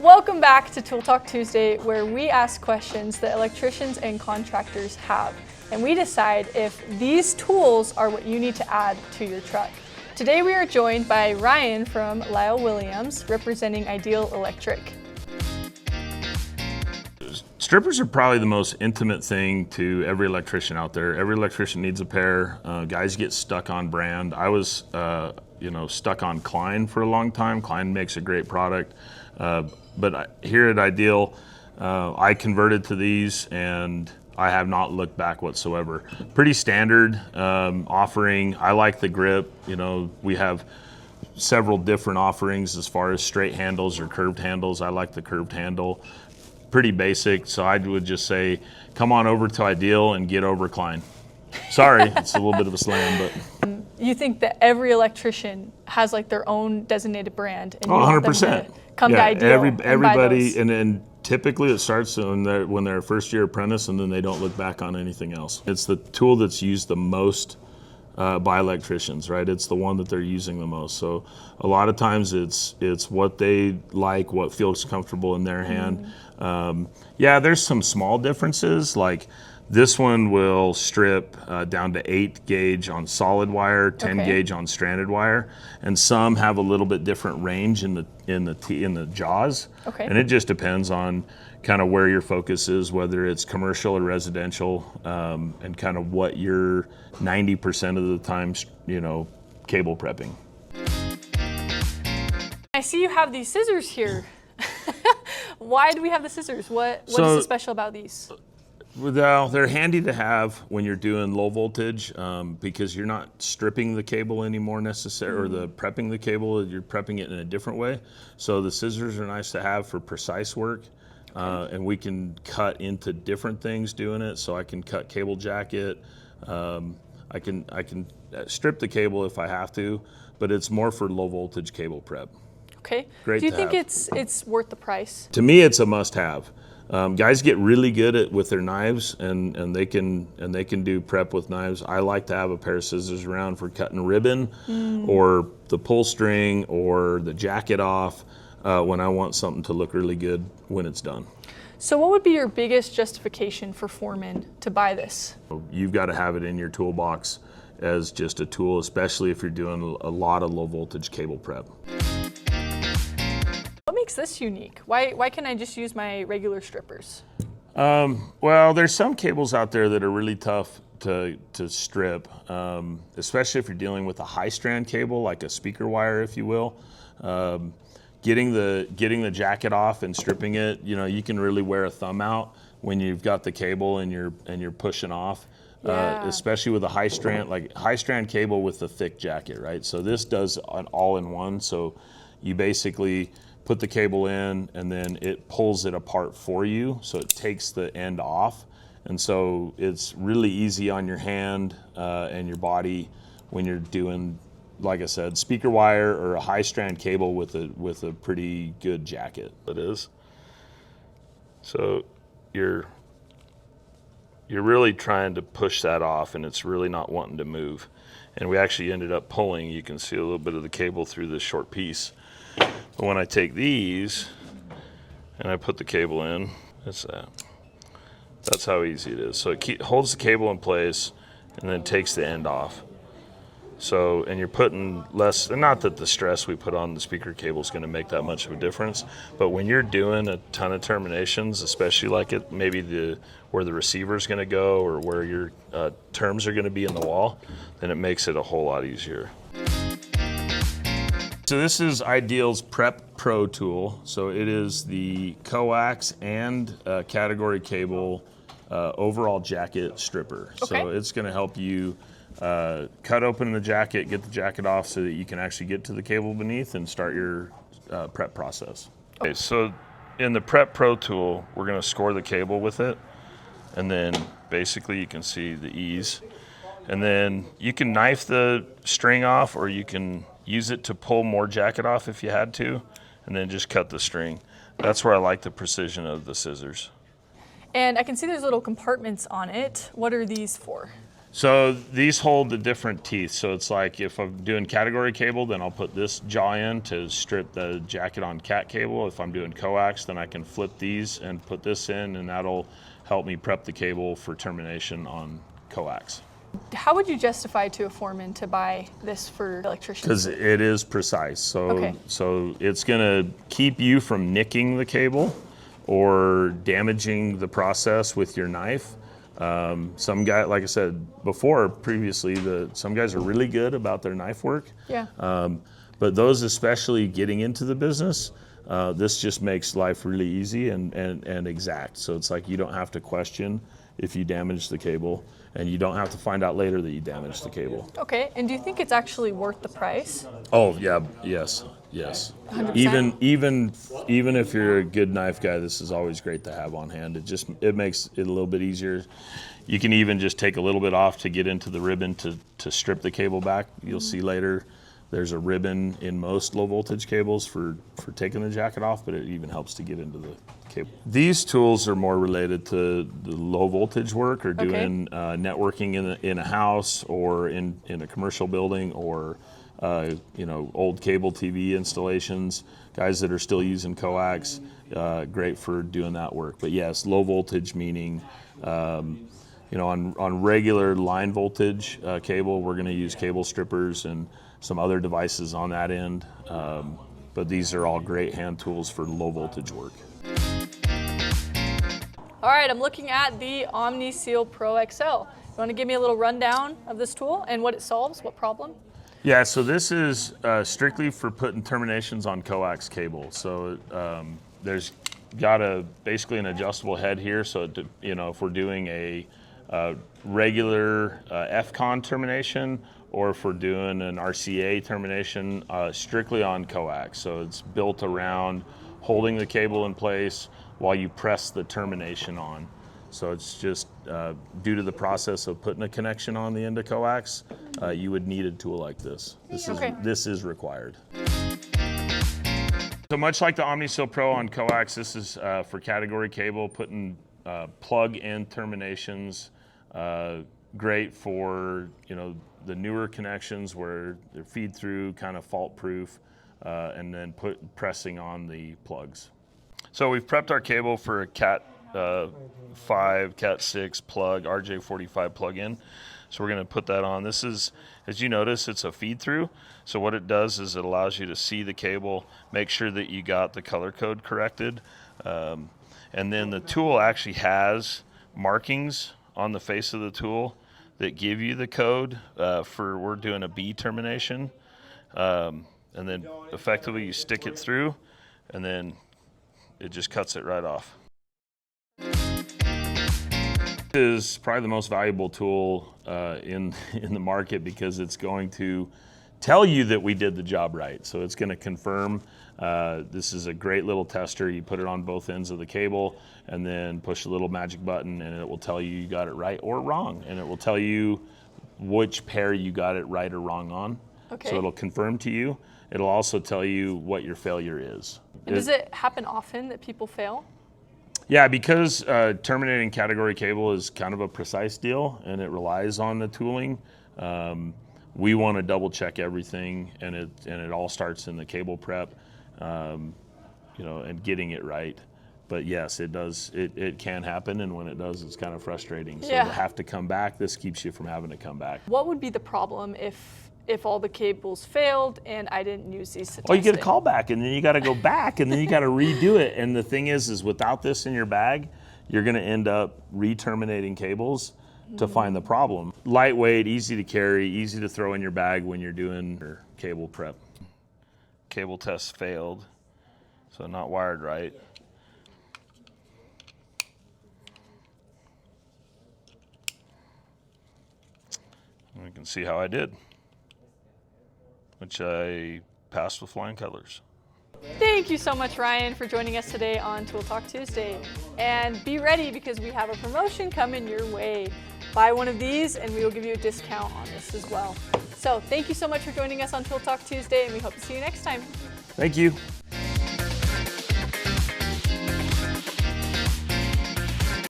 Welcome back to Tool Talk Tuesday, where we ask questions that electricians and contractors have, and we decide if these tools are what you need to add to your truck. Today we are joined by Ryan from Lyle Williams, representing Ideal Electric. Strippers are probably the most intimate thing to every electrician out there. Every electrician needs a pair. Guys get stuck on brand. I was stuck on Klein for a long time. Klein makes a great product. But here at Ideal, I converted to these and I have not looked back whatsoever. Pretty standard offering. I like the grip. You know, we have several different offerings as far as straight handles or curved handles. I like the curved handle. Pretty basic, so I would just say, come on over to Ideal and get over Klein. Sorry, it's a little bit of a slam, but. You think that every electrician has like their own designated brand, and you 100%. Want them to come to Ideal everybody, and typically it starts when they're a first year apprentice, and then they don't look back on anything else. It's the tool that's used the most by electricians, right? It's the one that they're using the most. So a lot of times it's what they like, what feels comfortable in their hand. Yeah, there's some small differences, like this one will strip down to 8 gauge on solid wire, 10 gauge on stranded wire, and some have a little bit different range in the jaws. And it just depends on kind of where your focus is, whether it's commercial or residential, and kind of what you're 90% of the time, cable prepping. I see you have these scissors here. Why do we have the scissors? What is so special about these? Well, they're handy to have when you're doing low voltage, because you're not stripping the cable anymore necessarily, or prepping the cable, you're prepping it in a different way. So the scissors are nice to have for precise work. And we can cut into different things doing it. So I can cut cable jacket. I can strip the cable if I have to, but it's more for low voltage cable prep. Okay. Great. Do you think it's worth the price? To me, it's a must-have. Guys get really good with their knives, and they can do prep with knives. I like to have a pair of scissors around for cutting ribbon, or the pull string, or the jacket off. When I want something to look really good when it's done. So what would be your biggest justification for foremen to buy this? You've got to have it in your toolbox as just a tool, especially if you're doing a lot of low voltage cable prep. What makes this unique? Why can't I just use my regular strippers? Well, there's some cables out there that are really tough to strip, especially if you're dealing with a high strand cable, like a speaker wire, if you will. Getting the jacket off and stripping it, you can really wear a thumb out when you've got the cable and you're pushing off, especially with a high strand cable with the thick jacket, right? So this does an all-in-one. So you basically put the cable in and then it pulls it apart for you. So it takes the end off. And so it's really easy on your hand and your body when you're doing, like I said, speaker wire or a high strand cable with a pretty good jacket. It is. So you're really trying to push that off, and it's really not wanting to move. And we actually ended up pulling. You can see a little bit of the cable through this short piece. But when I take these and I put the cable in, that's how easy it is. So it holds the cable in place and then takes the end off. So, and you're putting less, and not that the stress we put on the speaker cable is going to make that much of a difference, but when you're doing a ton of terminations, especially like where the receiver is going to go or where your terms are going to be in the wall, then it makes it a whole lot easier. So this is Ideal's PrepPRO tool. So it is the Coax and category cable overall jacket stripper. So it's going to help you cut open the jacket, get the jacket off so that you can actually get to the cable beneath and start your prep process. Okay, so in the PrepPRO tool, we're going to score the cable with it, and then basically you can see the ease. And then you can knife the string off, or you can use it to pull more jacket off if you had to, and then just cut the string. That's where I like the precision of the scissors. And I can see there's little compartments on it. What are these for? So these hold the different teeth. So it's like if I'm doing category cable, then I'll put this jaw in to strip the jacket on cat cable. If I'm doing coax, then I can flip these and put this in, and that'll help me prep the cable for termination on coax. How would you justify to a foreman to buy this for electricians? Because it is precise. So it's gonna keep you from nicking the cable or damaging the process with your knife. Some guy, like I said before, previously, some guys are really good about their knife work. Yeah. But those especially getting into the business, this just makes life really easy and exact. So it's like you don't have to question if you damage the cable, and you don't have to find out later that you damaged the cable. Okay, and do you think it's actually worth the price? Oh yeah, yes. 100%? Even if you're a good knife guy, this is always great to have on hand. It makes it a little bit easier. You can even just take a little bit off to get into the ribbon to strip the cable back. You'll see later there's a ribbon in most low voltage cables for taking the jacket off, but it even helps to get into the cable. These tools are more related to the low voltage work or doing networking in a house or in a commercial building or old cable TV installations, guys that are still using coax, great for doing that work. But yes, low voltage meaning, on regular line voltage cable, we're going to use cable strippers and some other devices on that end. But these are all great hand tools for low voltage work. All right, I'm looking at the Omni Seal Pro XL. You want to give me a little rundown of this tool and what it solves, what problem? Yeah, so this is strictly for putting terminations on coax cable. So there's got basically an adjustable head here. So if we're doing a regular FCON termination, or if we're doing an RCA termination, strictly on coax. So it's built around holding the cable in place while you press the termination on. So it's just due to the process of putting a connection on the end of coax, you would need a tool like this. This is required. So much like the Omni Seal Pro on coax, this is for category cable, putting plug-in terminations. Great for the newer connections where they're feed-through, kind of fault-proof, and then pressing on the plugs. So we've prepped our cable for a Cat 5, Cat 6 plug, RJ45 plug-in. So we're going to put that on. This is, as you notice, it's a feed-through. So what it does is it allows you to see the cable, make sure that you got the color code corrected. And then the tool actually has markings on the face of the tool that give you the code for we're doing a B termination. And then effectively you stick it through, and then it just cuts it right off. This is probably the most valuable tool in the market because it's going to tell you that we did the job right. So it's going to confirm. This is a great little tester. You put it on both ends of the cable and then push a little magic button, and it will tell you got it right or wrong. And it will tell you which pair you got it right or wrong on. Okay. So it'll confirm to you. It'll also tell you what your failure is. And does it happen often that people fail? Yeah, because terminating category cable is kind of a precise deal and it relies on the tooling. We want to double check everything, and it all starts in the cable prep, and getting it right. But yes, it does. It can happen, and when it does, it's kind of frustrating. So to have to come back, this keeps you from having to come back. What would be the problem if all the cables failed and I didn't use these to test you get a call back, and then you got to go back, and then you got to redo it. And the thing is without this in your bag, you're going to end up re-terminating cables to find the problem. Lightweight, easy to carry, easy to throw in your bag when you're doing your cable prep. Cable test failed, so not wired right. And you can see how I did, which I passed with flying colors. Thank you so much, Ryan, for joining us today on Tool Talk Tuesday. And be ready because we have a promotion coming your way. Buy one of these and we will give you a discount on this as well. So thank you so much for joining us on Tool Talk Tuesday, and we hope to see you next time. Thank you.